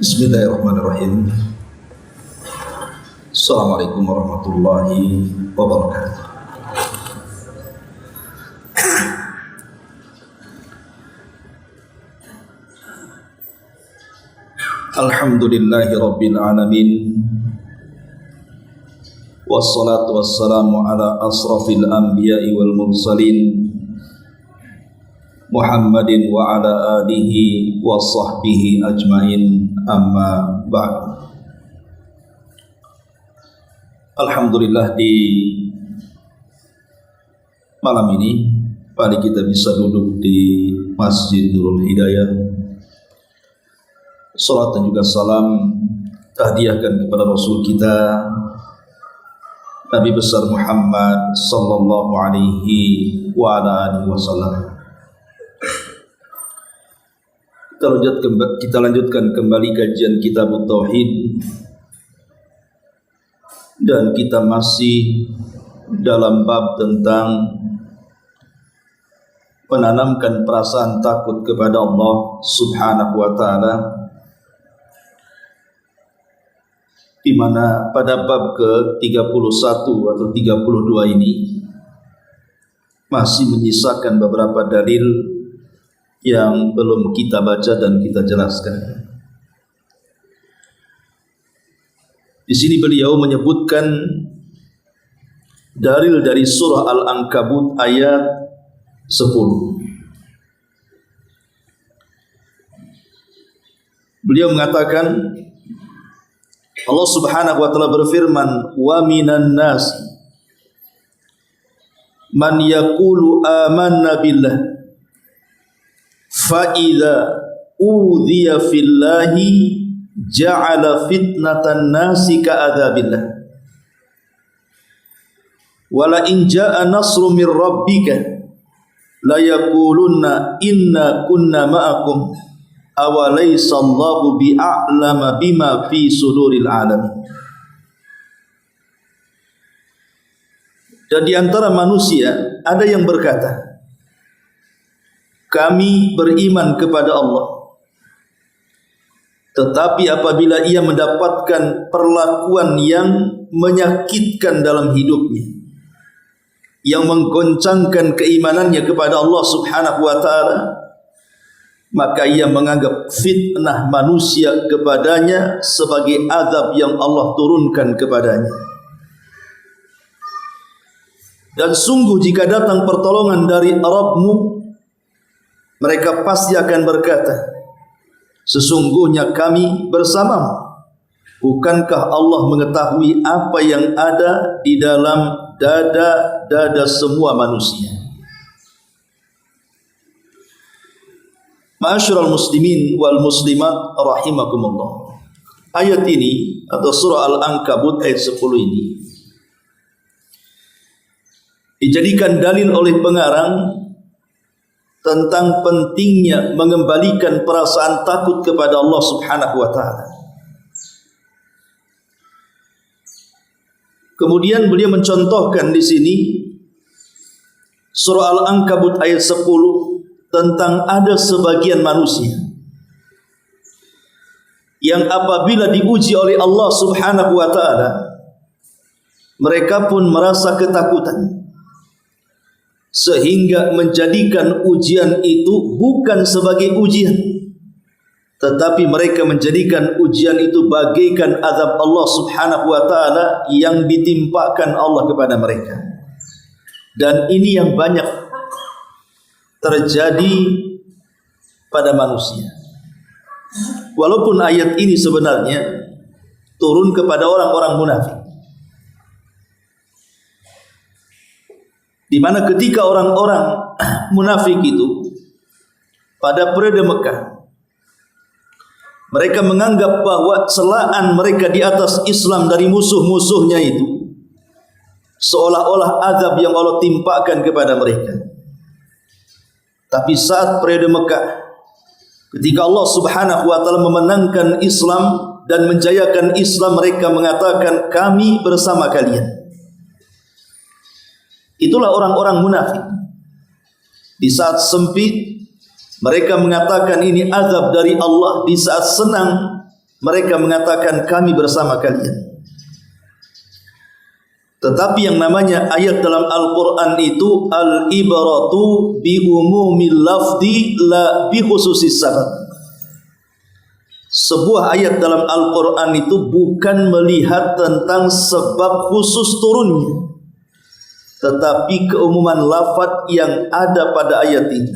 Bismillahirrahmanirrahim. Assalamualaikum warahmatullahi wabarakatuh. Alhamdulillahi rabbil alamin. Wassalatu wassalamu ala asrafil anbiya'i wal mursalin Muhammadin wa ala alihi wa sahbihi ajmain, amma ba'd. Alhamdulillah, di malam ini mari kita bisa duduk di Masjid Nurul Hidayah. Salat dan juga salam tahdiahkan kepada Rasul kita Nabi besar Muhammad sallallahu alaihi wa ala alihi wasallam. Kita lanjutkan kembali kajian Kitab Tauhid, dan kita masih dalam bab tentang menanamkan perasaan takut kepada Allah Subhanahu wa taala, di mana pada bab ke-31 atau 32 ini masih menyisakan beberapa dalil yang belum kita baca dan kita jelaskan. Di sini beliau menyebutkan dalil dari surah Al-Ankabut ayat 10. Beliau mengatakan, Allah Subhanahu wa taala berfirman, "Wa minan nasi man yaqulu amanna billah fa idza udhiya fillahi ja'ala fitnatan nasi ka'adzabillah wa la in ja'a nasrun min rabbika la yaqulunna inna kunna ma'akum aw laysa Allahu bi'a'lama bima fi suduril alamin." Dan di antara manusia ada yang berkata, kami beriman kepada Allah, tetapi apabila ia mendapatkan perlakuan yang menyakitkan dalam hidupnya, yang menggoncangkan keimanannya kepada Allah Subhanahu wa taala, maka ia menganggap fitnah manusia kepadanya sebagai azab yang Allah turunkan kepadanya. Dan sungguh jika datang pertolongan dari Rabbmu, mereka pasti akan berkata, sesungguhnya kami bersamamu. Bukankah Allah mengetahui apa yang ada di dalam dada-dada semua manusia? Ma'asyiral muslimin wal muslimat rahimakumullah. Ayat ini atau surah Al-Ankabut ayat 10 ini dijadikan dalil oleh pengarang tentang pentingnya mengembalikan perasaan takut kepada Allah Subhanahu wa taala. Kemudian beliau mencontohkan di sini surah Al-Ankabut ayat 10 tentang ada sebagian manusia yang apabila diuji oleh Allah Subhanahu wa taala, mereka pun merasa ketakutan, sehingga menjadikan ujian itu bukan sebagai ujian, tetapi mereka menjadikan ujian itu bagaikan azab Allah Subhanahu wa taala yang ditimpakan Allah kepada mereka. Dan ini yang banyak terjadi pada manusia. Walaupun ayat ini sebenarnya turun kepada orang-orang munafik, di mana ketika orang-orang munafik itu pada periode Mekah, mereka menganggap bahwa celaan mereka di atas Islam dari musuh-musuhnya itu seolah-olah azab yang Allah timpakan kepada mereka. Tapi saat periode Mekah, ketika Allah Subhanahu wa taala memenangkan Islam dan menjayakan Islam, mereka mengatakan kami bersama kalian. Itulah orang-orang munafik. Di saat sempit mereka mengatakan ini azab dari Allah, di saat senang mereka mengatakan kami bersama kalian. Tetapi yang namanya ayat dalam Al-Quran itu al-ibaratu bi umumil lafzi la bi khususis sabab. Sebuah ayat dalam Al-Quran itu bukan melihat tentang sebab khusus turunnya, tetapi keumuman lafaz yang ada pada ayat ini.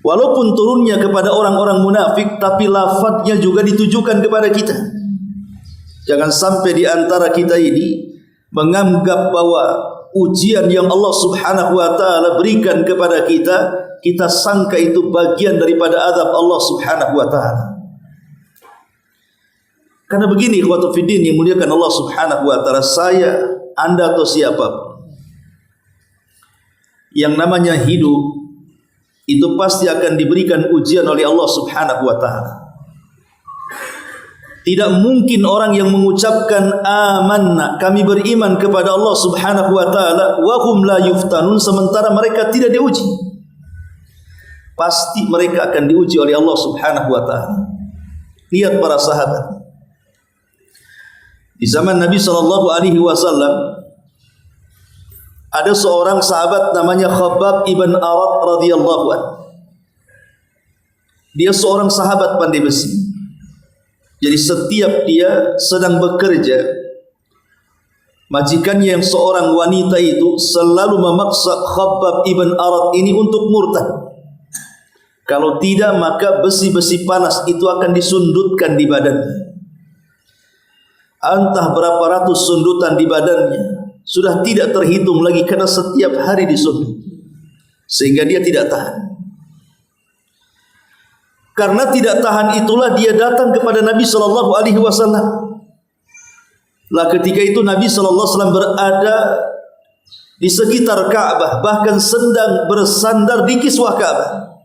Walaupun turunnya kepada orang-orang munafik, tapi lafaznya juga ditujukan kepada kita. Jangan sampai di antara kita ini menganggap bahwa ujian yang Allah Subhanahu wa taala berikan kepada kita, kita sangka itu bagian daripada azab Allah Subhanahu wa taala. Karena begini, ikhwatu fiddin yang muliakan Allah Subhanahu wa taala, saya, Anda atau siapapun yang namanya hidup itu pasti akan diberikan ujian oleh Allah Subhanahu wa taala. Tidak mungkin orang yang mengucapkan amanna, kami beriman kepada Allah Subhanahu wa taala, wa hum la yuftanun, sementara mereka tidak diuji. Pasti mereka akan diuji oleh Allah Subhanahu wa taala. Lihat para sahabat. Di zaman Nabi sallallahu alaihi wasallam ada seorang sahabat namanya Khabbab ibn Arat radhiyallahu anhu. Dia seorang sahabat pandai besi. Jadi setiap dia sedang bekerja, majikannya yang seorang wanita itu selalu memaksa Khabbab ibn Arat ini untuk murtad. Kalau tidak, maka besi-besi panas itu akan disundutkan di badannya. Entah berapa ratus sundutan di badannya, sudah tidak terhitung lagi karena setiap hari disundut, sehingga dia tidak tahan. Karena tidak tahan itulah dia datang kepada Nabi sallallahu alaihi wasallam. Lah ketika itu Nabi sallallahu alaihi wasallam berada di sekitar Ka'bah, bahkan sedang bersandar di kiswah Ka'bah.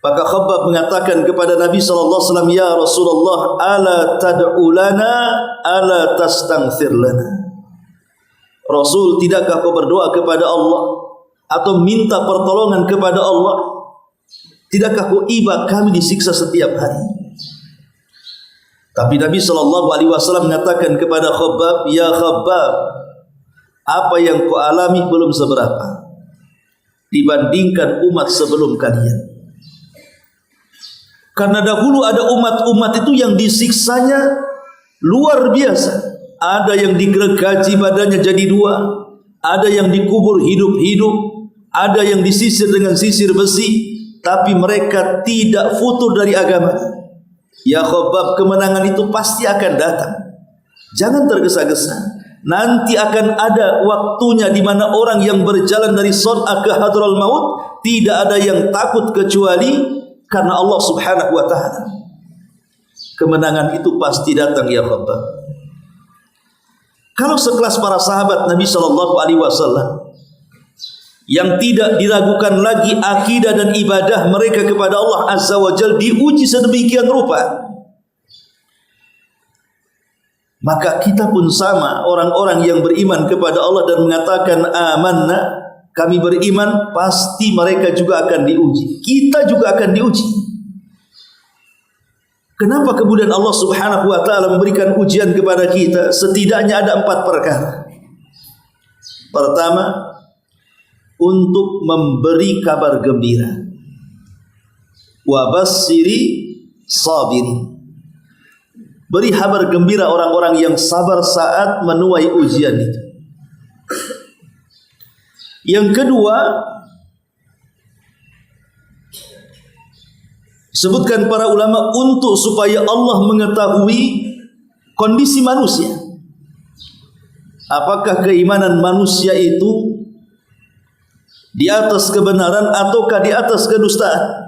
Maka Khabbab mengatakan kepada Nabi sallallahu alaihi wasallam, "Ya Rasulullah, ala tad'u lana, ala tastaghfir lana?" Rasul, tidakkah kau berdoa kepada Allah atau minta pertolongan kepada Allah? Tidakkah kau iba kami disiksa setiap hari? Tapi Nabi sallallahu alaihi wasallam mengatakan kepada Khabbab, "Ya Khabbab, apa yang kau alami belum seberapa dibandingkan umat sebelum kalian." Karena dahulu ada umat-umat itu yang disiksanya luar biasa. Ada yang digergaji badannya jadi dua, ada yang dikubur hidup-hidup, ada yang disisir dengan sisir besi. Tapi mereka tidak futur dari agama. Ya Khabbab, kemenangan itu pasti akan datang. Jangan tergesa-gesa. Nanti akan ada waktunya di mana orang yang berjalan dari Son'a ke Hadral Maut tidak ada yang takut kecuali karena Allah Subhanahu wa taala. Kemenangan itu pasti datang ya Khabbab. Kalau sekelas para sahabat Nabi sallallahu alaihi wasallam yang tidak diragukan lagi akidah dan ibadah mereka kepada Allah Azza wa Jalla diuji sedemikian rupa, maka kita pun sama, orang-orang yang beriman kepada Allah dan mengatakan amanna, kami beriman, pasti mereka juga akan diuji. Kita juga akan diuji. Kenapa kemudian Allah Subhanahu wa taala memberikan ujian kepada kita? Setidaknya ada 4 perkara. Pertama, untuk memberi kabar gembira. Wa basyiri sabirin. Beri kabar gembira orang-orang yang sabar saat menuai ujian itu. Yang kedua, sebutkan para ulama untuk supaya Allah mengetahui kondisi manusia. Apakah keimanan manusia itu di atas kebenaran ataukah di atas kedustaan?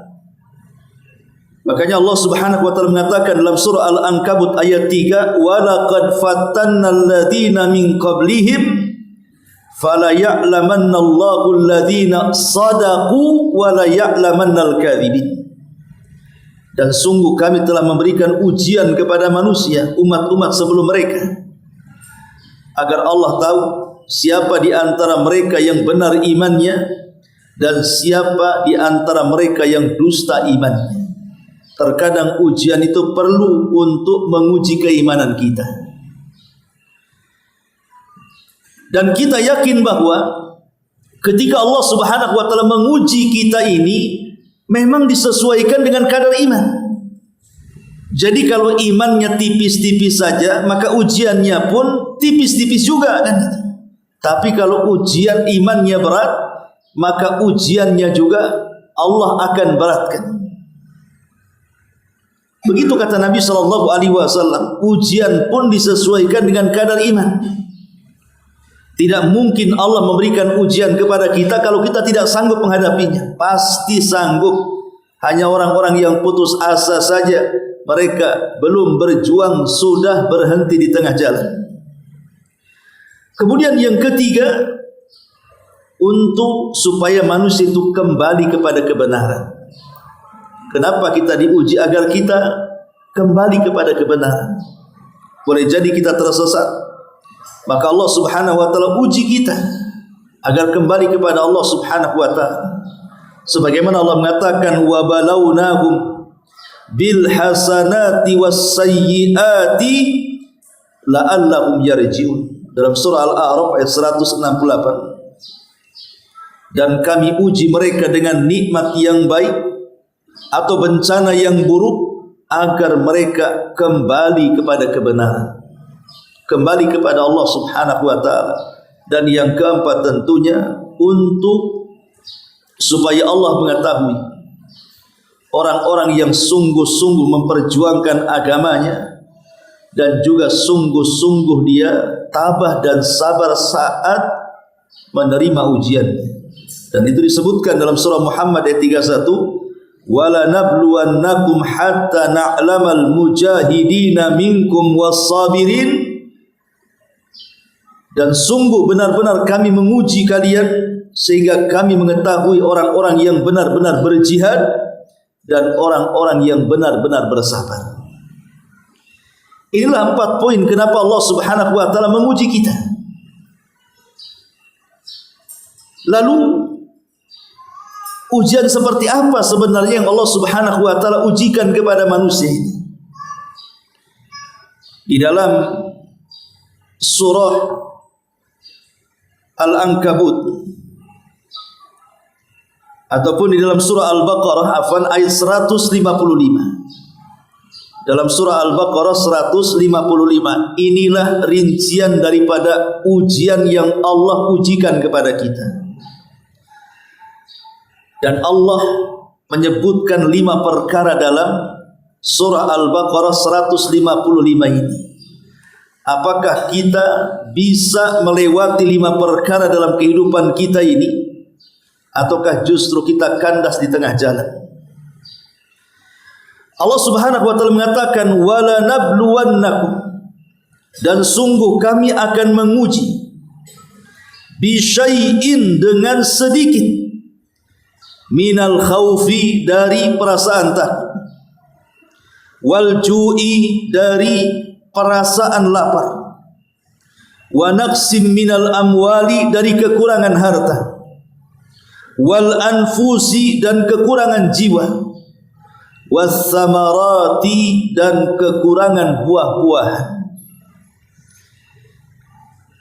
Makanya Allah Subhanahu wa taala mengatakan dalam surah Al-Ankabut ayat 3, "Wa laqad fattannal ladzina min qablihim fala ya'lamanna Allahu alladhina sadaqu wa la ya'lamannal kadzibin." Dan sungguh kami telah memberikan ujian kepada manusia, umat-umat sebelum mereka, agar Allah tahu siapa di antara mereka yang benar imannya dan siapa di antara mereka yang dusta imannya. terkadang ujian itu perlu untuk menguji keimanan kita. Dan kita yakin bahwa ketika Allah Subhanahu wa taala menguji kita ini memang disesuaikan dengan kadar iman. Jadi kalau imannya tipis-tipis saja, maka ujiannya pun tipis-tipis juga kan. Tapi kalau ujian imannya berat, maka ujiannya juga Allah akan beratkan. Begitu kata Nabi sallallahu alaihi wasallam, ujian pun disesuaikan dengan kadar iman. Tidak mungkin Allah memberikan ujian kepada kita kalau kita tidak sanggup menghadapinya. Pasti sanggup. Hanya orang-orang yang putus asa saja, mereka belum berjuang sudah berhenti di tengah jalan. Kemudian yang ketiga, untuk supaya manusia itu kembali kepada kebenaran. Kenapa kita diuji? Agar kita kembali kepada kebenaran. Boleh jadi kita tersesat, maka Allah Subhanahu wa taala uji kita agar kembali kepada Allah Subhanahu wa taala. Sebagaimana Allah mengatakan, wa balawnahum bil hasanati was sayyiati la'allahum yarji'un, dalam surah Al-A'raf ayat 168. Dan kami uji mereka dengan nikmat yang baik atau bencana yang buruk agar mereka kembali kepada kebenaran, kembali kepada Allah Subhanahu wa taala. Dan yang keempat tentunya untuk supaya Allah mengetahui orang-orang yang sungguh-sungguh memperjuangkan agamanya dan juga sungguh-sungguh dia tabah dan sabar saat menerima ujiannya. Dan itu disebutkan dalam surah Muhammad ayat 31, wala nabluwannakum hatta na'lamal mujahidina minkum was-sabirin. Dan sungguh benar-benar kami menguji kalian sehingga kami mengetahui orang-orang yang benar-benar berjihad dan orang-orang yang benar-benar bersabar. Inilah 4 poin kenapa Allah Subhanahu wa taala menguji kita. Lalu ujian seperti apa sebenarnya yang Allah Subhanahu wa taala ujikan kepada manusia ini? Di dalam surah Al-Ankabut ataupun di dalam surah Al-Baqarah ayat 155. Dalam surah Al-Baqarah 155, inilah rincian daripada ujian yang Allah ujikan kepada kita. Dan Allah menyebutkan 5 perkara dalam surah Al-Baqarah 155 ini. Apakah kita bisa melewati 5 perkara dalam kehidupan kita ini, ataukah justru kita kandas di tengah jalan? Allah Subhanahu wa taala mengatakan, wala nabluwannakum, dan sungguh kami akan menguji, bisyai'in, dengan sedikit, minal khaufi, dari perasaan takut, wal ju'i, dari perasaan lapar, wa naqsim minal amwali, dari kekurangan harta, wal anfusi, dan kekurangan jiwa, was samarati, dan kekurangan buah-buahan.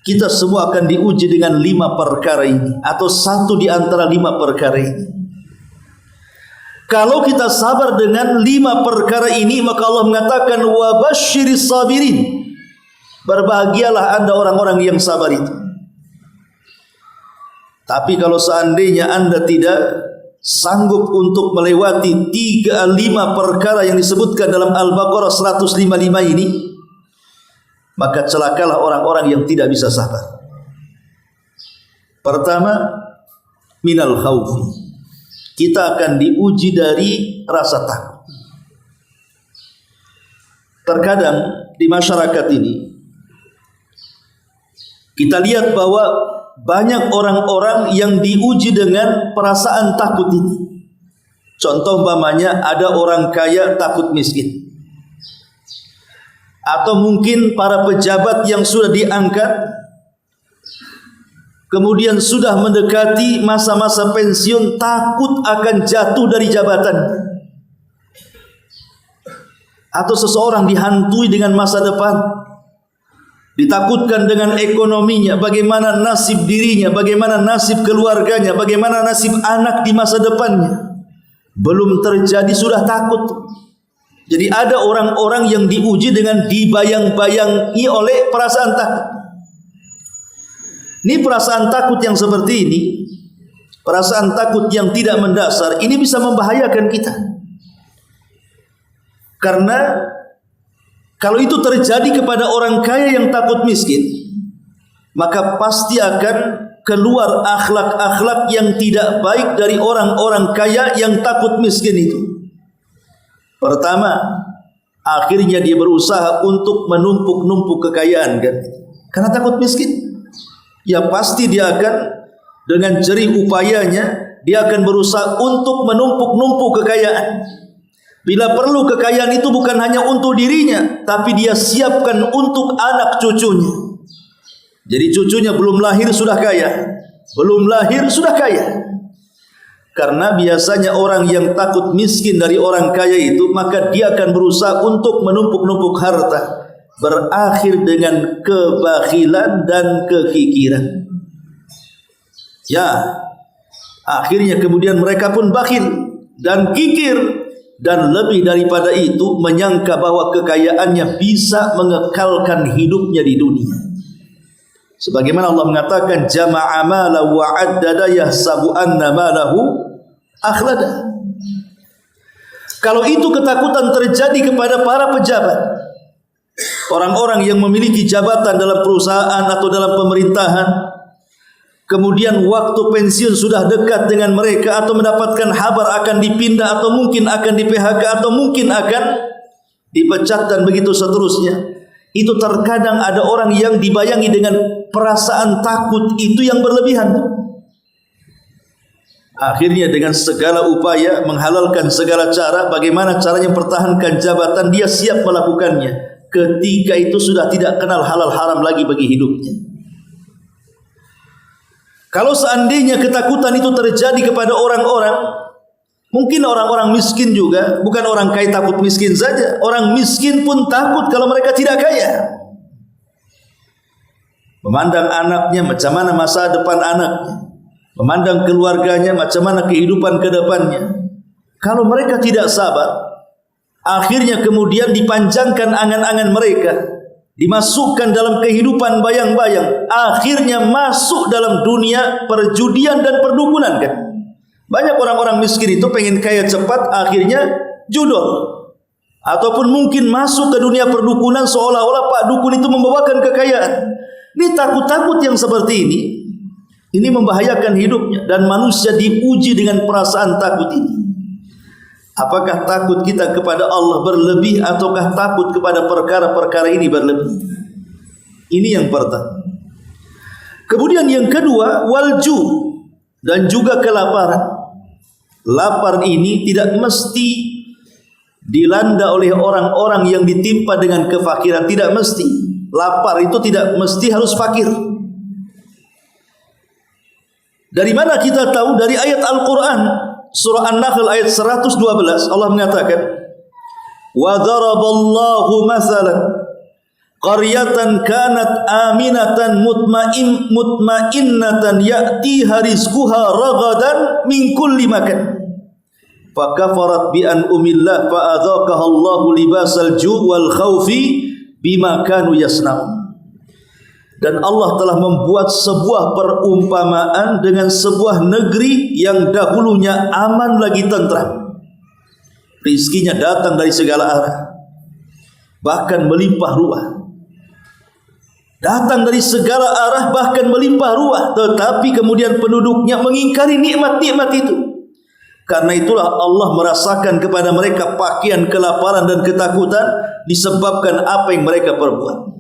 Kita semua akan diuji dengan 5 perkara ini, atau satu di antara 5 perkara ini. Kalau kita sabar dengan 5 perkara ini, maka Allah mengatakan, wa basyiris sabirin, berbahagialah Anda orang-orang yang sabar itu. Tapi kalau seandainya Anda tidak sanggup untuk melewati 5 perkara yang disebutkan dalam Al-Baqarah 155 ini, maka celakalah orang-orang yang tidak bisa sabar. Pertama, minal khaufi, kita akan diuji dari rasa takut. Terkadang di masyarakat ini kita lihat bahwa banyak orang-orang yang diuji dengan perasaan takut ini. Contoh umpamanya ada orang kaya takut miskin, atau mungkin para pejabat yang sudah diangkat kemudian sudah mendekati masa-masa pensiun, takut akan jatuh dari jabatan. atau seseorang dihantui dengan masa depan, ditakutkan dengan ekonominya, bagaimana nasib dirinya, bagaimana nasib keluarganya, bagaimana nasib anak di masa depannya, belum terjadi sudah takut. Jadi ada orang-orang yang diuji dengan dibayang-bayangi oleh perasaan takut. Ini perasaan takut yang seperti ini, perasaan takut yang tidak mendasar, ini bisa membahayakan kita. Karena kalau itu terjadi kepada orang kaya yang takut miskin, maka pasti akan keluar akhlak-akhlak yang tidak baik dari orang-orang kaya yang takut miskin itu. Pertama, akhirnya dia berusaha untuk menumpuk-numpuk kekayaan kan? Karena takut miskin. Ya pasti dia akan dengan jerih upayanya dia akan berusaha untuk menumpuk-numpuk kekayaan. Bila perlu kekayaan itu bukan hanya untuk dirinya, tapi dia siapkan untuk anak cucunya. Jadi cucunya belum lahir sudah kaya, belum lahir sudah kaya. Karena biasanya orang yang takut miskin dari orang kaya itu, maka dia akan berusaha untuk menumpuk-numpuk harta, berakhir dengan kebakhilan dan kekikiran. Ya, akhirnya kemudian mereka pun bakhil dan kikir. Dan lebih daripada itu menyangka bahwa kekayaannya bisa mengekalkan hidupnya di dunia. Sebagaimana Allah mengatakan jama'a mala wa 'addada yahsabu anna malahu akhlada. Kalau itu ketakutan terjadi kepada para pejabat, orang-orang yang memiliki jabatan dalam perusahaan atau dalam pemerintahan, kemudian waktu pensiun sudah dekat dengan mereka, atau mendapatkan kabar akan dipindah, atau mungkin akan di PHK, atau mungkin akan dipecat dan begitu seterusnya. Itu terkadang ada orang yang dibayangi dengan perasaan takut itu yang berlebihan. Akhirnya dengan segala upaya menghalalkan segala cara, bagaimana caranya mempertahankan jabatan, dia siap melakukannya. Ketika itu sudah tidak kenal halal haram lagi bagi hidupnya. Kalau seandainya ketakutan itu terjadi kepada orang-orang, mungkin orang-orang miskin juga, bukan orang kaya takut miskin saja, orang miskin pun takut kalau mereka tidak kaya. Memandang anaknya, macam mana masa depan anaknya, memandang keluarganya, macam mana kehidupan ke depannya. Kalau mereka tidak sabar, akhirnya kemudian dipanjangkan angan-angan mereka, dimasukkan dalam kehidupan bayang-bayang, akhirnya masuk dalam dunia perjudian dan perdukunan kan. Banyak orang-orang miskin itu pengen kaya cepat, akhirnya judol. Ataupun mungkin masuk ke dunia perdukunan seolah-olah Pak Dukun itu membawakan kekayaan. Ini takut-takut yang seperti ini membahayakan hidupnya, dan manusia diuji dengan perasaan takut ini. Apakah takut kita kepada Allah berlebih, ataukah takut kepada perkara-perkara ini berlebih? Ini yang pertama. Kemudian yang kedua, walju, dan juga kelaparan. Lapar ini tidak mesti dilanda oleh orang-orang yang ditimpa dengan kefakiran, tidak mesti. Lapar itu tidak mesti harus fakir. Dari mana kita tahu? Dari ayat Al-Quran. Surah An-Nahl ayat 112 Allah mengatakan, wa daraballahu mathalan qaryatan kanat aminatan mutmainnatan ya'tiha rizquha ragadan min kulli makan fakafarat bi an'umillah fa'adzaqaha Allahu libasal ju' wal khaufi bima kanu yasna'un. Dan Allah telah membuat sebuah perumpamaan dengan sebuah negeri yang dahulunya aman lagi tentram. Rizkinya datang dari segala arah, bahkan melimpah ruah. Datang dari segala arah bahkan melimpah ruah, tetapi kemudian penduduknya mengingkari nikmat-nikmat itu. Karena itulah Allah merasakan kepada mereka pakaian kelaparan dan ketakutan disebabkan apa yang mereka perbuat.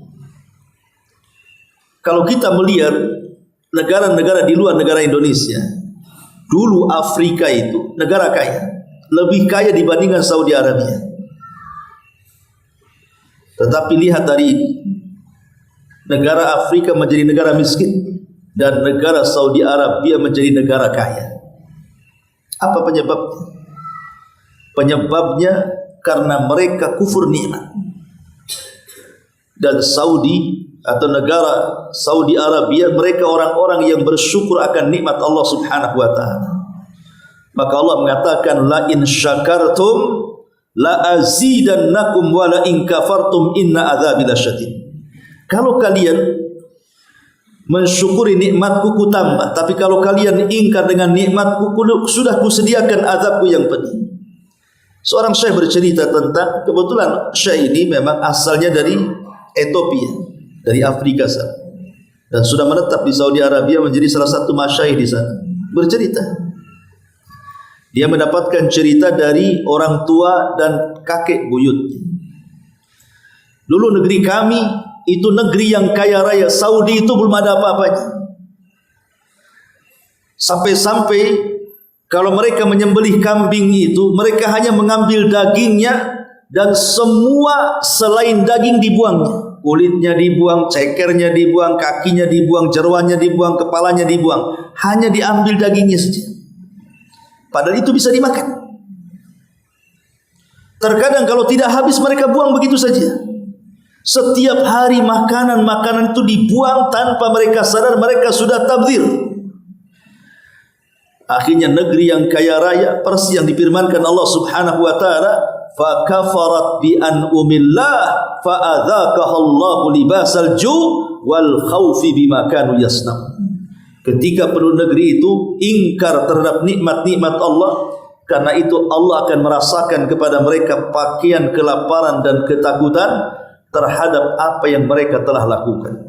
Kalau kita melihat negara-negara di luar negara Indonesia, dulu Afrika itu negara kaya, lebih kaya dibandingkan Saudi Arabia. Tetapi lihat hari ini, negara Afrika menjadi negara miskin, dan negara Saudi Arabia menjadi negara kaya. Apa penyebabnya? Penyebabnya karena mereka kufur nikmat. Dan Saudi atau negara Saudi Arabia, mereka orang-orang yang bersyukur akan nikmat Allah Subhanahu wa taala. Maka Allah mengatakan, la in syakartum la azidannakum wa la in kafartum inna adzabi lasyadid. Kalau kalian mensyukuri nikmatku ku tambah, tapi kalau kalian ingkar dengan nikmatku, sudah kusediakan azabku yang pedih. Seorang syekh bercerita tentang, kebetulan syekh ini memang asalnya dari Ethiopia, dari Afrika sana, dan sudah menetap di Saudi Arabia menjadi salah satu masyayikh di sana. Bercerita, dia mendapatkan cerita dari orang tua dan kakek buyutnya. Dulu negeri kami itu negeri yang kaya raya. Saudi itu belum ada apa-apanya. Sampai-sampai kalau mereka menyembelih kambing itu, mereka hanya mengambil dagingnya dan semua selain daging dibuangnya. Kulitnya dibuang, cekernya dibuang, kakinya dibuang, jeroannya dibuang, kepalanya dibuang. Hanya diambil dagingnya saja. Padahal itu bisa dimakan. Terkadang kalau tidak habis mereka buang begitu saja. Setiap hari makanan-makanan itu dibuang tanpa mereka sadar, mereka sudah tabdzir. Akhirnya negeri yang kaya raya, persis yang difirmankan Allah Subhanahu wa taala, fa kafarat bi an'umillah fa adzaqaha Allahu libasal ju' wal khaufi bima kanu yasna'un. Ketika penduduk negeri itu ingkar terhadap nikmat-nikmat Allah, karena itu Allah akan merasakan kepada mereka pakaian kelaparan dan ketakutan terhadap apa yang mereka telah lakukan.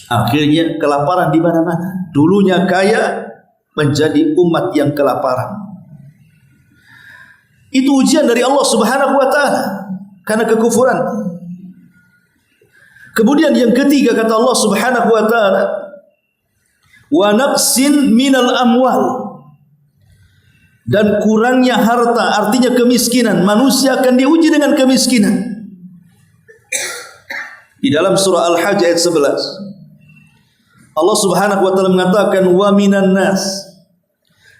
Akhirnya kelaparan di mana-mana. Dulunya kaya menjadi umat yang kelaparan. Itu ujian dari Allah Subhanahu wa taala karena kekufuran. Kemudian yang ketiga kata Allah Subhanahu wa taala, wa naqsin minal amwal, dan kurangnya harta, artinya kemiskinan. Manusia akan diuji dengan kemiskinan. Di dalam surah Al-Hajj ayat 11, Allah Subhanahu wa taala mengatakan, wa minan nas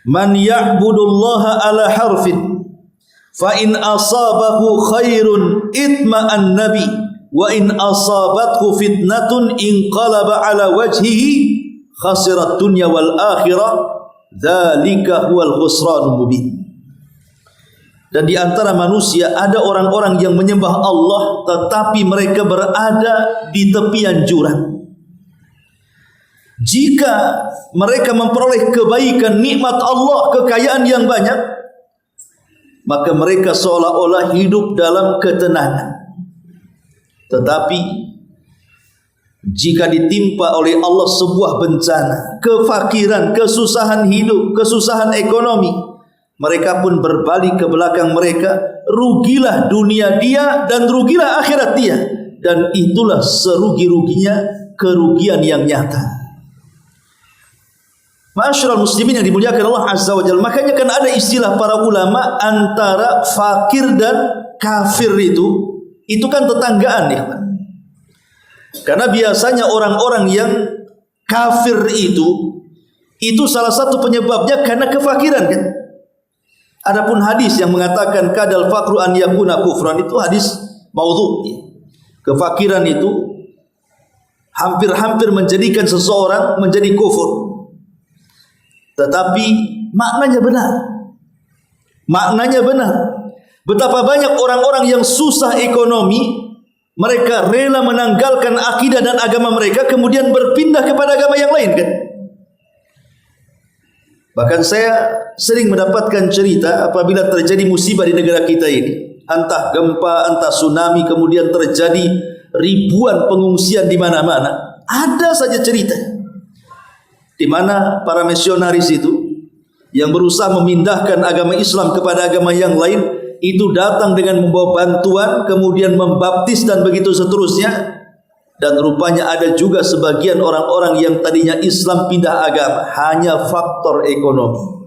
man ya'budullaha ala harfin fa in asabahu khairun itma'an nabi wa in asabathu fitnatun inqalaba ala wajhihi khasirat dunya wal akhirah dzalika huwal khusranul mubin. Dan di antara manusia ada orang-orang yang menyembah Allah tetapi mereka berada di tepian jurang. Jika mereka memperoleh kebaikan, nikmat Allah, kekayaan yang banyak, maka mereka seolah-olah hidup dalam ketenangan. Tetapi jika ditimpa oleh Allah sebuah bencana, kefakiran, kesusahan hidup, kesusahan ekonomi, mereka pun berbalik ke belakang mereka. Rugilah dunia dia dan rugilah akhirat dia. Dan itulah serugi-ruginya kerugian yang nyata. Ma'asyiral muslimin yang dimuliakan Allah Azza wa Jalla. Makanya kan ada istilah para ulama, antara fakir dan kafir itu kan tetanggaan ya. Karena biasanya orang-orang yang kafir itu salah satu penyebabnya karena kefakiran kan. Adapun hadis yang mengatakan kadal faqru an yakuna kufran, itu hadis maudhu. Kefakiran itu hampir-hampir menjadikan seseorang menjadi kufur. Tetapi maknanya benar. Maknanya benar. Betapa banyak orang-orang yang susah ekonomi, mereka rela menanggalkan akidah dan agama mereka, kemudian berpindah kepada agama yang lain kan. Bahkan saya sering mendapatkan cerita apabila terjadi musibah di negara kita ini, entah gempa, entah tsunami, kemudian terjadi ribuan pengungsian di mana-mana. Ada saja cerita di mana para misionaris itu yang berusaha memindahkan agama Islam kepada agama yang lain itu datang dengan membawa bantuan, kemudian membaptis dan begitu seterusnya. Dan rupanya ada juga sebagian orang-orang yang tadinya Islam pindah agama hanya faktor ekonomi.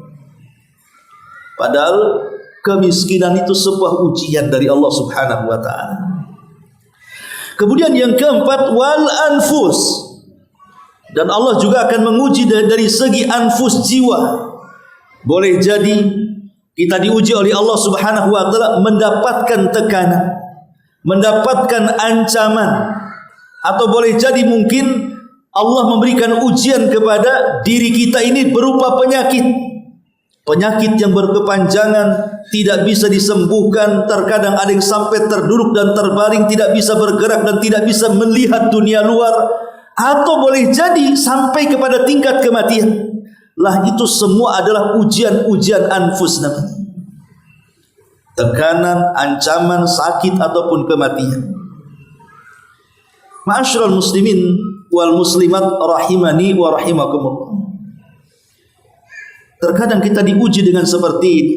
Padahal kemiskinan itu sebuah ujian dari Allah Subhanahu wa taala. Kemudian yang keempat, wal anfus. Dan Allah juga akan menguji dari segi anfus, jiwa. Boleh jadi kita diuji oleh Allah Subhanahu wa taala, mendapatkan tekanan, mendapatkan ancaman, atau boleh jadi mungkin Allah memberikan ujian kepada diri kita ini berupa penyakit. Penyakit yang berkepanjangan, tidak bisa disembuhkan, terkadang ada yang sampai terduduk dan terbaring, tidak bisa bergerak dan tidak bisa melihat dunia luar, atau boleh jadi sampai kepada tingkat kematian. Lah itu semua adalah ujian-ujian anfus namanya. Tekanan, ancaman, sakit ataupun kematian. Ma'asyiral muslimin wal muslimat rahimani wa rahimakumullah. Terkadang kita diuji dengan seperti ini.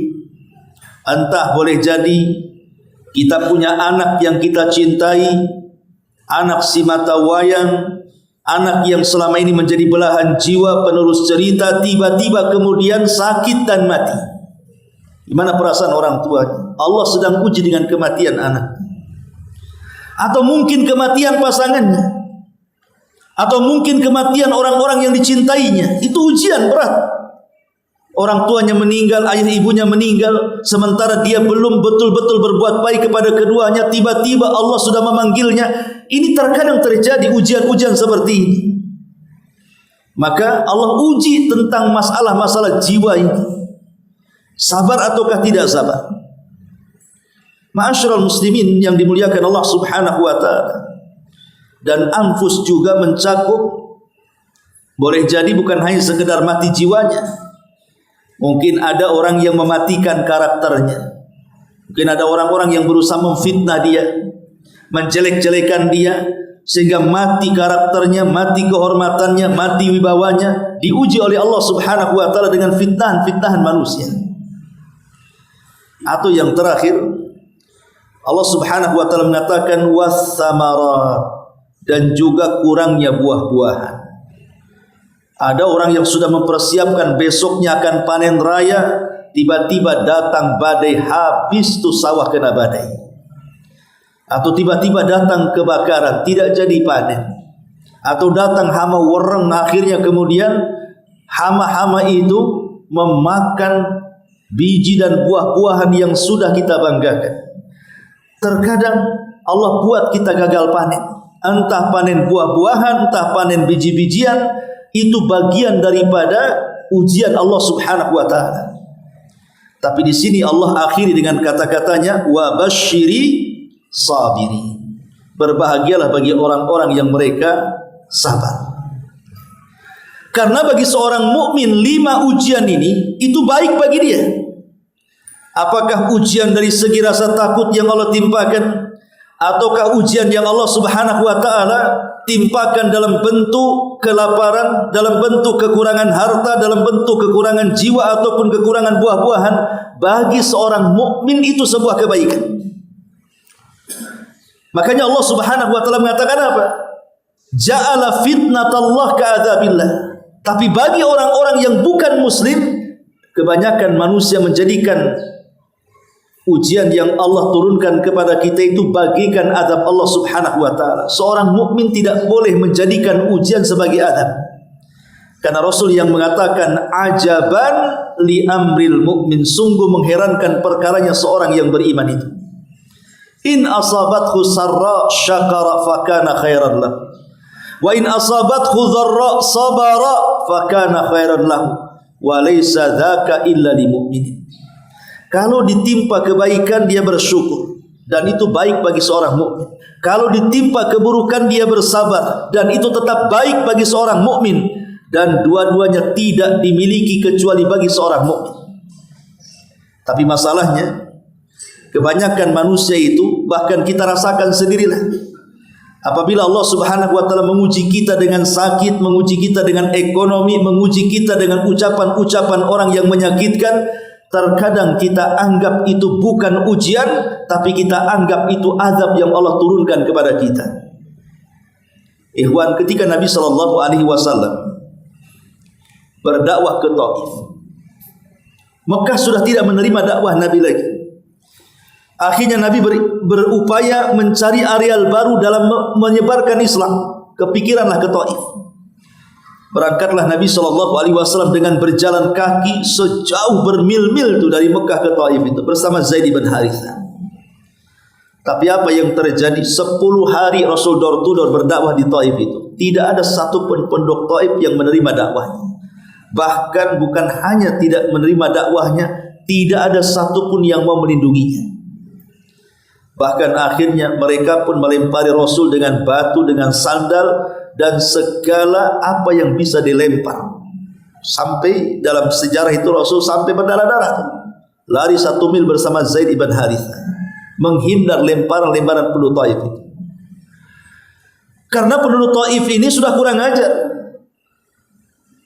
Entah boleh jadi kita punya anak yang kita cintai, anak si mata wayang, anak yang selama ini menjadi belahan jiwa, penerus cerita, tiba-tiba kemudian sakit dan mati. Gimana perasaan orang tuanya? Allah sedang uji dengan kematian anak. Atau mungkin kematian pasangannya, atau mungkin kematian orang-orang yang dicintainya. Itu ujian berat. Orang tuanya meninggal, ayah ibunya meninggal, sementara dia belum betul-betul berbuat baik kepada keduanya, tiba-tiba Allah sudah memanggilnya. Ini terkadang terjadi ujian-ujian seperti ini. Maka Allah uji tentang masalah-masalah jiwa ini. Sabar ataukah tidak sabar? Ma'asyiral muslimin yang dimuliakan Allah Subhanahu wa taala. Dan anfus juga mencakup, boleh jadi bukan hanya sekedar mati jiwanya. Mungkin ada orang yang mematikan karakternya. Mungkin ada orang-orang yang berusaha memfitnah dia, menjelek-jelekan dia, sehingga mati karakternya, mati kehormatannya, mati wibawanya, diuji oleh Allah Subhanahu wa taala dengan fitnahan-fitnahan manusia. Atau yang terakhir, Allah Subhanahu wa taala mengatakan was-samarat, dan juga kurangnya buah-buahan. Ada orang yang sudah mempersiapkan besoknya akan panen raya, tiba-tiba datang badai, habis tu sawah kena badai. Atau tiba-tiba datang kebakaran, tidak jadi panen. Atau datang hama wereng, akhirnya kemudian hama-hama itu memakan biji dan buah-buahan yang sudah kita banggakan. Terkadang Allah buat kita gagal panen. Entah panen buah-buahan, entah panen biji-bijian. Itu bagian daripada ujian Allah Subhanahu wa taala. Tapi di sini Allah akhiri dengan kata-katanya wa basyiri sabiri. Berbahagialah bagi orang-orang yang mereka sabar. Karena bagi seorang mukmin 5 ujian ini itu baik bagi dia. Apakah ujian dari segi rasa takut yang Allah timpakan, ataukah ujian yang Allah Subhanahu wa taala timpakan dalam bentuk kelaparan, dalam bentuk kekurangan harta, dalam bentuk kekurangan jiwa ataupun kekurangan buah-buahan, bagi seorang mukmin itu sebuah kebaikan. Makanya Allah Subhanahu wa taala mengatakan apa? Ja'ala fitnatallah ka'adzabillah. Tapi bagi orang-orang yang bukan muslim, kebanyakan manusia menjadikan ujian yang Allah turunkan kepada kita itu bagikan azab Allah Subhanahu wa taala. Seorang mukmin tidak boleh menjadikan ujian sebagai azab. Karena Rasul yang mengatakan ajaban li amril mukmin, sungguh mengherankan perkaranya seorang yang beriman itu. In asabathu sarra syakara fakana khairan lahu. Wa in asabathu dharra sabara fakana khairan lahu. Wa laysa dzaka illa lil mu'minin. Kalau ditimpa kebaikan dia bersyukur, dan itu baik bagi seorang mukmin. Kalau ditimpa keburukan dia bersabar, dan itu tetap baik bagi seorang mukmin. Dan dua-duanya tidak dimiliki kecuali bagi seorang mukmin. Tapi masalahnya kebanyakan manusia itu, bahkan kita rasakan sendirilah, apabila Allah Subhanahu wa taala menguji kita dengan sakit, menguji kita dengan ekonomi, menguji kita dengan ucapan-ucapan orang yang menyakitkan, terkadang kita anggap itu bukan ujian, tapi kita anggap itu azab yang Allah turunkan kepada kita. Ikhwan, ketika Nabi SAW berdakwah ke Taif, Mekah sudah tidak menerima dakwah Nabi lagi. Akhirnya Nabi berupaya mencari areal baru dalam menyebarkan Islam. Kepikiranlah ke Taif. Berangkatlah Nabi SAW dengan berjalan kaki sejauh bermil-mil itu dari Mekah ke Taif itu bersama Zaid bin Harithah. Tapi apa yang terjadi? 10 hari Rasul door to door berdakwah di Taif itu. Tidak ada satupun penduduk Taif yang menerima dakwahnya. Bahkan bukan hanya tidak menerima dakwahnya, tidak ada satupun yang mau melindunginya. Bahkan akhirnya mereka pun melempari Rasul dengan batu, dengan sandal, dan segala apa yang bisa dilempar. Sampai dalam sejarah itu Rasul sampai berdarah-darah, lari 1 mil bersama Zaid bin Harithah, menghindar lemparan-lemparan penduduk Taif itu. Karena penduduk Taif ini sudah kurang ajar.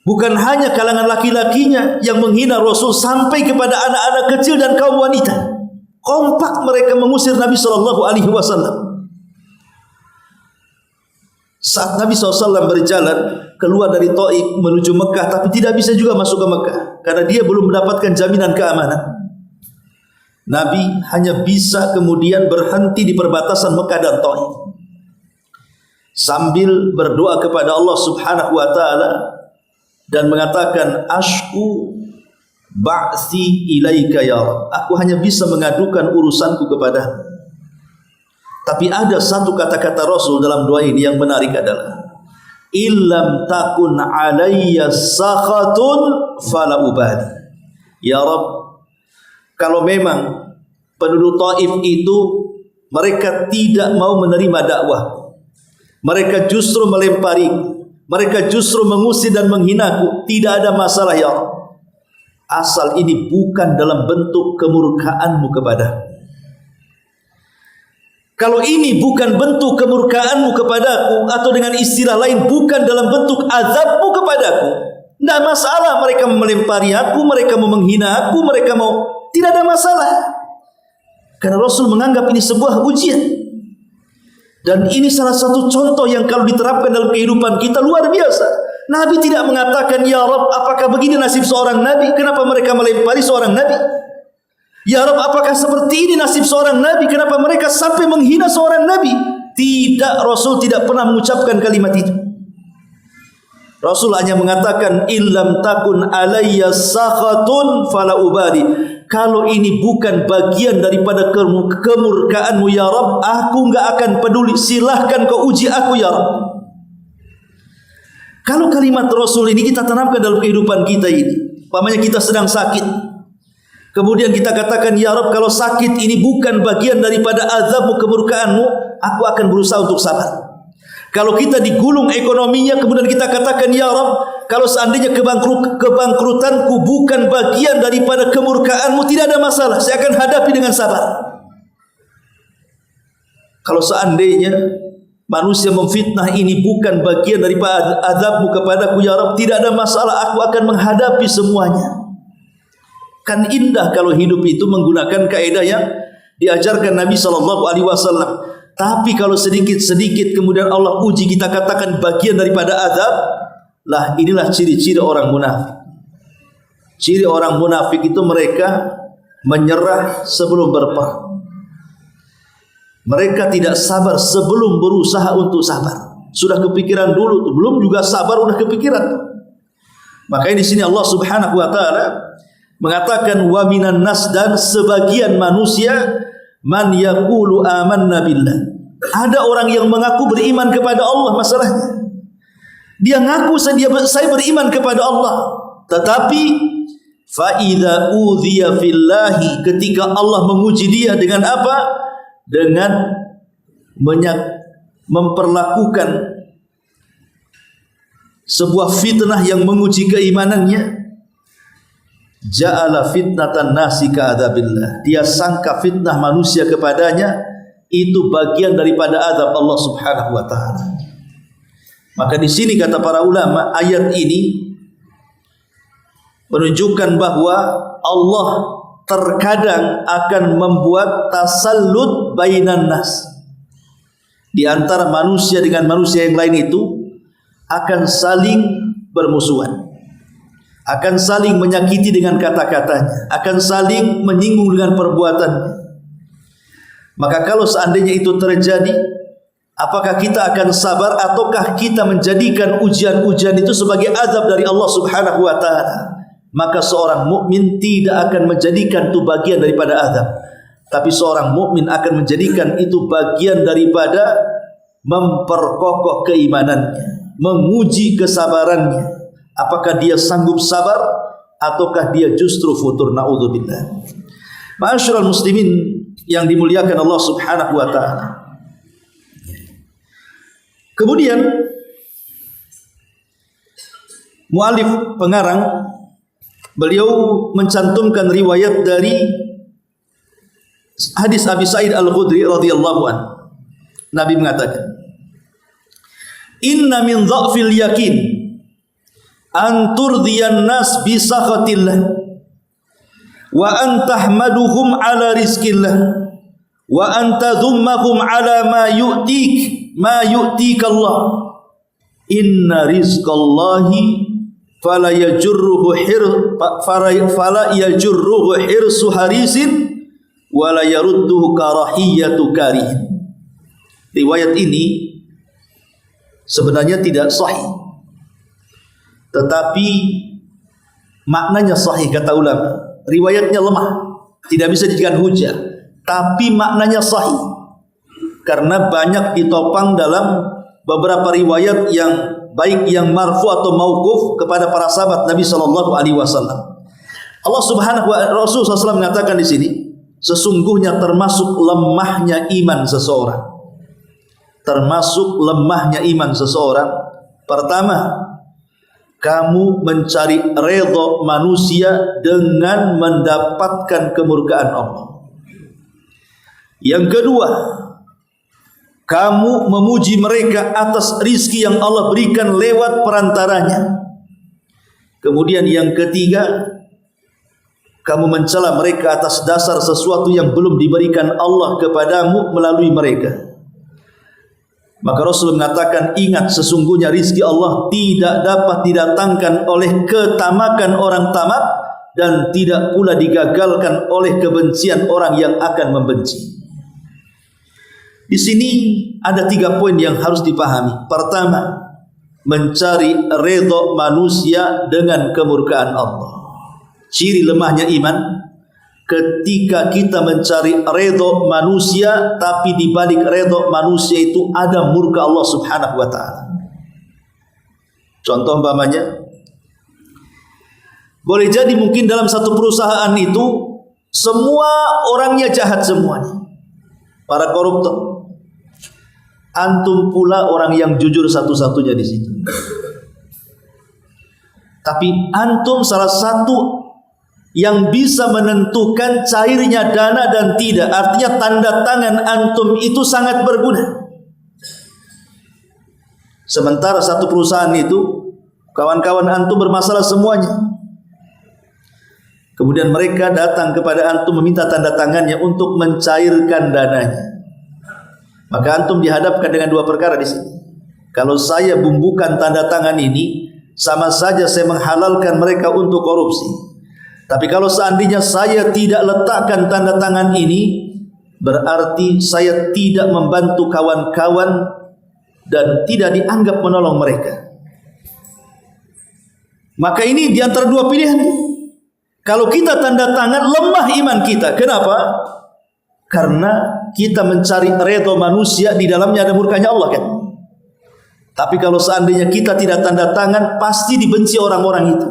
Bukan hanya kalangan laki-lakinya yang menghina Rasul, sampai kepada anak-anak kecil dan kaum wanita. Kompak mereka mengusir Nabi SAW. Saat Nabi SAW berjalan keluar dari Taif menuju Mekah, tapi tidak bisa juga masuk ke Mekah karena dia belum mendapatkan jaminan keamanan. Nabi hanya bisa kemudian berhenti di perbatasan Mekah dan Taif sambil berdoa kepada Allah Subhanahu wa taala dan mengatakan, ashku ba'si ilaika ya Rabb. Aku hanya bisa mengadukan urusanku kepadamu. Tapi ada satu kata-kata Rasul dalam doa ini yang menarik adalah, illam takun alayya sakhatun fala ubali. Ya Rabb, kalau memang penduduk Taif itu mereka tidak mau menerima dakwah, mereka justru melempari, mereka justru mengusir dan menghinaku, tidak ada masalah ya Rabb, asal ini bukan dalam bentuk kemurkaanmu kepadaku. Kalau ini bukan bentuk kemurkaanmu kepadaku, atau dengan istilah lain bukan dalam bentuk azabmu kepadaku, tidak masalah mereka melempari aku, mereka mau menghina aku, mereka mau, tidak ada masalah. Karena Rasul menganggap ini sebuah ujian. Dan ini salah satu contoh yang kalau diterapkan dalam kehidupan kita luar biasa. Nabi tidak mengatakan, ya Rabb, apakah begini nasib seorang Nabi? Kenapa mereka melempari seorang Nabi? Ya Rabb, apakah seperti ini nasib seorang Nabi? Kenapa mereka sampai menghina seorang Nabi? Tidak, Rasul tidak pernah mengucapkan kalimat itu. Rasul hanya mengatakan, illam takun alayya sakhatun fala ubadi. Kalau ini bukan bagian daripada kemurkaanmu ya Rabb, aku enggak akan peduli. Silahkan kau uji aku ya Rabb. Kalau kalimat Rasul ini kita tanamkan dalam kehidupan kita ini, umpamanya kita sedang sakit, kemudian kita katakan, ya Rabb, kalau sakit ini bukan bagian daripada azabmu, kemurkaanmu, aku akan berusaha untuk sabar. Kalau kita digulung ekonominya, kemudian kita katakan, ya Rabb, kalau seandainya kebangkrutanku bukan bagian daripada kemurkaanmu, tidak ada masalah, saya akan hadapi dengan sabar. Kalau seandainya manusia memfitnah ini bukan bagian daripada azabmu kepadaku, ya Rabb, tidak ada masalah, aku akan menghadapi semuanya. Kan indah kalau hidup itu menggunakan kaidah yang diajarkan Nabi SAW. Tapi kalau sedikit-sedikit kemudian Allah uji, kita katakan bagian daripada azab, lah inilah ciri-ciri orang munafik. Ciri orang munafik itu mereka menyerah sebelum berperang. Mereka tidak sabar sebelum berusaha untuk sabar. Sudah kepikiran dulu tuh, belum juga sabar udah kepikiran tuh. Makanya di sini Allah Subhanahu wa taala mengatakan, wa minan nas, dan sebagian manusia, man yaqulu amanna billah. Ada orang yang mengaku beriman kepada Allah, masalahnya dia ngaku saya beriman kepada Allah, tetapi fa idza udhiya fillahi, ketika Allah menguji dia dengan apa? Dengan memperlakukan sebuah fitnah yang menguji keimanannya, ja'ala fitnatan nasi ka'adzabillah, dia sangka fitnah manusia kepadanya itu bagian daripada azab Allah Subhanahu wa taala. Maka di sini kata para ulama, ayat ini menunjukkan bahwa Allah terkadang akan membuat tasallut bainan nas, di antara manusia dengan manusia yang lain itu akan saling bermusuhan, akan saling menyakiti dengan kata-katanya, akan saling menyinggung dengan perbuatannya. Maka kalau seandainya itu terjadi, Apakah kita akan sabar ataukah kita menjadikan ujian-ujian itu sebagai azab dari Allah Subhanahu wa taala? Maka seorang mukmin tidak akan menjadikan itu bagian daripada azab, tapi seorang mukmin akan menjadikan itu bagian daripada memperkokoh keimanannya, menguji kesabarannya. Apakah dia sanggup sabar ataukah dia justru futur, naudzubillah. Ma'asyiral muslimin yang dimuliakan Allah Subhanahu wa taala. Kemudian muallif pengarang beliau mencantumkan riwayat dari hadis Abi Sa'id Al-Khudri radhiyallahu anhu. Nabi mengatakan, "Inna min dha'fil yakin an turdiyan nas bi sakhatillah wa an tahmaduhum ala rizqillah wa an tadhummahum ala ma yu'tika Allah. Inna rizqallahi fala yajurruhu hirsu harisin wala yarudduhu karahiyatu karihin." Riwayat ini sebenarnya tidak sahih, tetapi maknanya sahih kata ulama. Riwayatnya lemah, tidak bisa dijadikan hujah, tapi maknanya sahih karena banyak ditopang dalam beberapa riwayat yang baik yang marfu atau mauquf kepada para sahabat Nabi sallallahu alaihi wasallam. Allah Subhanahu wa taala, Rasul sallallahu alaihi wasallam mengatakan di sini, sesungguhnya termasuk lemahnya iman seseorang. Termasuk lemahnya iman seseorang. Pertama, kamu mencari redha manusia dengan mendapatkan kemurkaan Allah. Yang kedua, kamu memuji mereka atas rizki yang Allah berikan lewat perantaranya. Kemudian yang ketiga, kamu mencela mereka atas dasar sesuatu yang belum diberikan Allah kepadamu melalui mereka. Maka Rasul mengatakan, ingat sesungguhnya rizki Allah tidak dapat didatangkan oleh ketamakan orang tamak dan tidak pula digagalkan oleh kebencian orang yang akan membenci. Di sini ada 3 poin yang harus dipahami. Pertama, mencari redha manusia dengan kemurkaan Allah. Ciri lemahnya iman ketika kita mencari redha manusia, tapi di balik redha manusia itu ada murka Allah Subhanahu wa taala. Contoh umpamanya, boleh jadi mungkin dalam satu perusahaan itu semua orangnya jahat semuanya, para koruptor. Antum pula orang yang jujur satu-satunya di situ. Tapi antum salah satu yang bisa menentukan cairnya dana dan tidak. Artinya tanda tangan antum itu sangat berguna. Sementara satu perusahaan itu kawan-kawan antum bermasalah semuanya. Kemudian mereka datang kepada antum meminta tanda tangannya untuk mencairkan dananya. Maka antum dihadapkan dengan 2 perkara di sini. Kalau saya bumbukan tanda tangan ini, sama saja saya menghalalkan mereka untuk korupsi. Tapi kalau seandainya saya tidak letakkan tanda tangan ini, berarti saya tidak membantu kawan-kawan dan tidak dianggap menolong mereka. Maka ini di antara 2 pilihan. Kalau kita tanda tangan, lemah iman kita. Kenapa? Karena kita mencari redha manusia, di dalamnya ada murkanya Allah kan. Tapi kalau seandainya kita tidak tanda tangan, pasti dibenci orang-orang itu.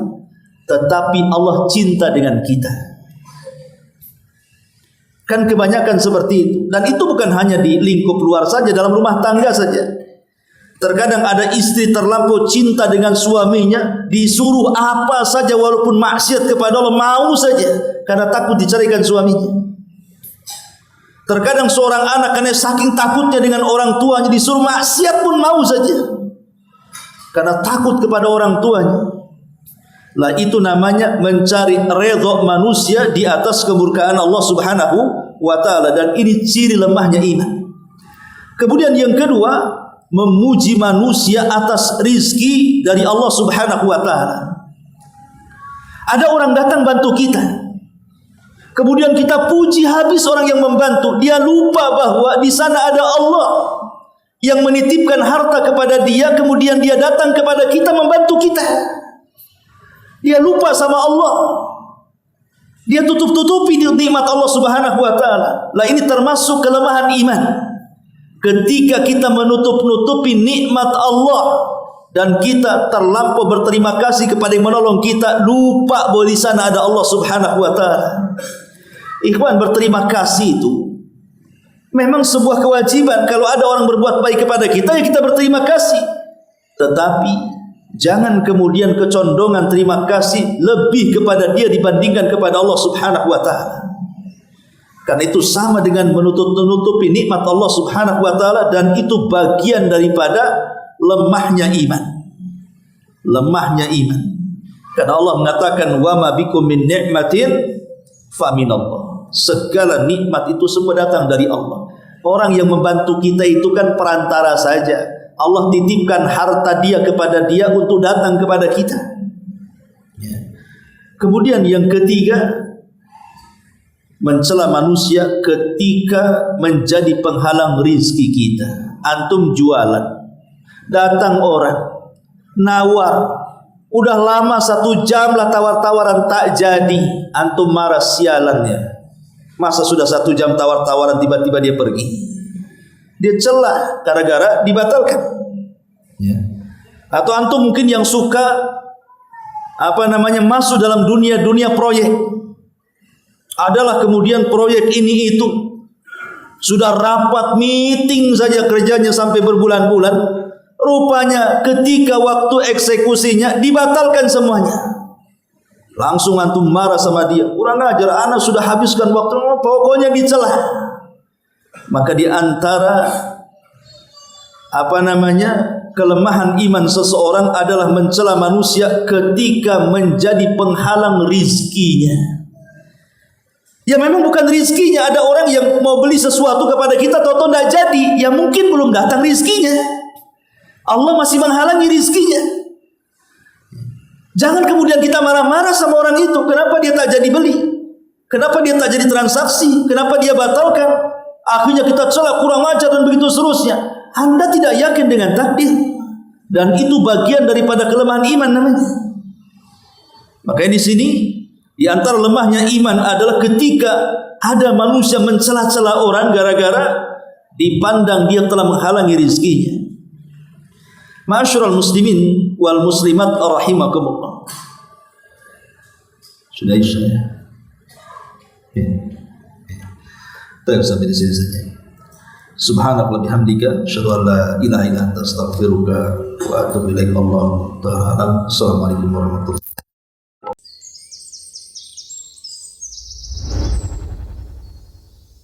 Tetapi Allah cinta dengan kita. Kan kebanyakan seperti itu. Dan itu bukan hanya di lingkup luar saja, dalam rumah tangga saja. Terkadang ada istri terlampau cinta dengan suaminya, disuruh apa saja walaupun maksiat kepada Allah, mau saja karena takut diceraikan suaminya. Terkadang seorang anak karena saking takutnya dengan orang tuanya, disuruh maksiat pun mau saja karena takut kepada orang tuanya. Lah itu namanya mencari redha manusia di atas kemurkaan Allah Subhanahu wa taala, dan ini ciri lemahnya iman. Kemudian yang kedua, memuji manusia atas rizki dari Allah Subhanahu wa taala. Ada orang datang bantu kita, kemudian kita puji habis orang yang membantu, dia lupa bahwa di sana ada Allah. yang menitipkan harta kepada dia, kemudian dia datang kepada kita membantu kita. Dia lupa sama Allah. Dia tutup-tutupi nikmat Allah Subhanahu wa taala. Lah ini termasuk kelemahan iman. Ketika kita menutup-nutupi nikmat Allah dan kita terlampau berterima kasih kepada yang menolong kita, lupa bahwa di sana ada Allah Subhanahu wa taala. Ikhwan, berterima kasih itu memang sebuah kewajiban. Kalau ada orang berbuat baik kepada kita, ya kita berterima kasih. Tetapi jangan kemudian kecondongan terima kasih lebih kepada dia dibandingkan kepada Allah Subhanahu wa taala. Karena itu sama dengan menutup-nutupi nikmat Allah Subhanahu wa taala, dan itu bagian daripada lemahnya iman. Lemahnya iman. Karena Allah mengatakan wa ma bikum min ni'matin fa minallah. Segala nikmat itu semua datang dari Allah. Orang yang membantu kita itu kan perantara saja. Allah titipkan harta dia kepada dia untuk datang kepada kita. Kemudian yang ketiga, mencela manusia ketika menjadi penghalang rizki kita. Antum jualan, datang orang nawar, udah lama 1 jam lah tawar-tawaran tak jadi, antum marah, sialannya. Masa sudah 1 jam tawar-tawaran tiba-tiba dia pergi. Dia celah gara-gara dibatalkan. Ya. Atau antum mungkin yang suka masuk dalam dunia proyek. Adalah kemudian proyek ini itu sudah rapat meeting saja kerjanya sampai berbulan-bulan. Rupanya ketika waktu eksekusinya dibatalkan semuanya. Langsung antum marah sama dia. Kurang ajar, anak sudah habiskan waktu, pokoknya dicelah. Maka di antara kelemahan iman seseorang adalah mencela manusia ketika menjadi penghalang rizkinya. Ya memang bukan rizkinya. Ada orang yang mau beli sesuatu kepada kita, tahu-tahu tidak jadi. Ya mungkin belum datang rizkinya. Allah masih menghalangi rizkinya. Jangan kemudian kita marah-marah sama orang itu. Kenapa dia tak jadi beli? Kenapa dia tak jadi transaksi? Kenapa dia batalkan? Akhirnya kita celah, kurang ajar, dan begitu seterusnya. Anda tidak yakin dengan takdir, dan itu bagian daripada kelemahan iman namanya. Makanya di sini di antara lemahnya iman adalah ketika ada manusia mencela-cela orang gara-gara dipandang dia telah menghalangi rizkinya. Ma'asyiral muslimin wal muslimat rahimakumullah. Sudah isya ya? Kita sampai di sini saja. Subhanallah bihamdika, asyhadu an la ilaha illa anta, astaghfiruka wa atubu ilaik. Allahu ta'ala. Assalamualaikum warahmatullahi wabarakatuh.